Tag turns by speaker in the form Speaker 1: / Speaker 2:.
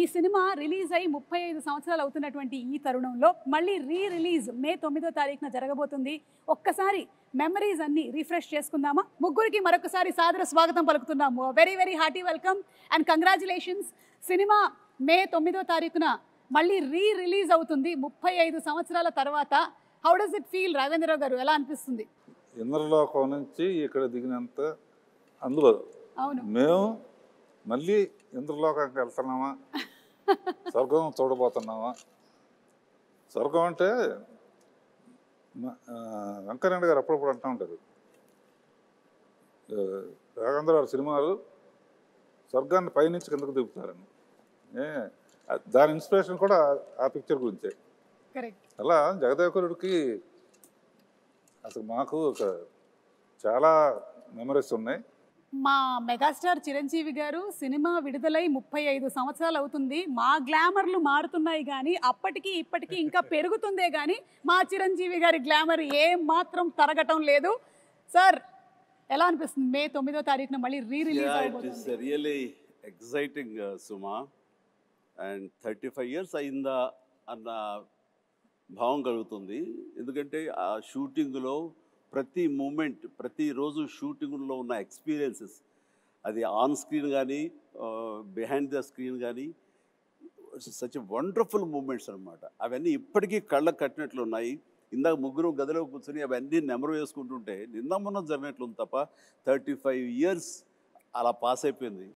Speaker 1: ఈ cinema release అయ్యి 35 సంవత్సరాలు అవుతున్నటువంటి ఈ తరుణంలో మళ్ళీ రిలీజ్ మే 9వ తారీఖున జరగబోతుంది. ఒక్కసారి మెమరీస్ అన్ని రిఫ్రెష్ చేసుకుందామా? ముగ్గురికి మరొకసారి సాదర స్వాగతం పలుకుతున్నాము. Very very hearty welcome and congratulations. సినిమా మే 9వ తారీఖున మళ్ళీ రిలీజ్ అవుతుంది 35 సంవత్సరాల తర్వాత. How does it feel Raghavendra Rao garu? ఎలా అనిపిస్తుంది?
Speaker 2: ఇంద్రలోకం నుంచి ఇక్కడ దిగినంత అందులో
Speaker 1: అవును,
Speaker 2: మేము మళ్ళీ ఇంద్రలోకానికి వెళ్తున్నామా, స్వర్గం చూడబోతున్నామా? స్వర్గం అంటే వెంకయ్యనాయుడు గారు అప్పుడప్పుడు అంటూ ఉంటారు, రాఘవేంద్ర గారు సినిమాలు స్వర్గాన్ని పైనుంచి కిందకు దిగుతారని. దాని ఇన్స్పిరేషన్ కూడా ఆ పిక్చర్ గురించే. అలా జగదేవకురుడికి అసలు మాకు చాలా మెమరీస్ ఉన్నాయి.
Speaker 1: మా మెగాస్టార్ చిరంజీవి గారు సినిమా విడుదలై 35 సంవత్సరాలు అవుతుంది. మా గ్లామర్లు మారుతున్నాయి కానీ అప్పటికి ఇప్పటికీ ఇంకా పెరుగుతుందే కానీ మా చిరంజీవి గారి గ్లామర్ ఏం మాత్రం తరగటం లేదు. సార్ ఎలా అనిపిస్తుంది మే 9వ తారీఖున మళ్ళీ రిలీజ్
Speaker 3: అవుతుంది? It is really exciting Suma. And 35 years అయిందా అన్న భావం కలుగుతుంది. ఎందుకంటే ఆ షూటింగ్లో ప్రతి మూమెంట్, ప్రతిరోజు షూటింగ్లో ఉన్న ఎక్స్పీరియన్సెస్, అది ఆన్ స్క్రీన్ కానీ బిహైండ్ ద స్క్రీన్ కానీ, సచ్ వండర్ఫుల్ మూమెంట్స్ అనమాట. అవన్నీ ఇప్పటికీ కళ్ళకు కట్టినట్లు ఉన్నాయి. ఇందాక ముగ్గురు గదిలో కూర్చొని అవన్నీ నెమరు వేసుకుంటుంటే నిన్న మొన్న జరిగినట్లు ఉంది తప్ప 35 years అలా పాస్ అయిపోయింది.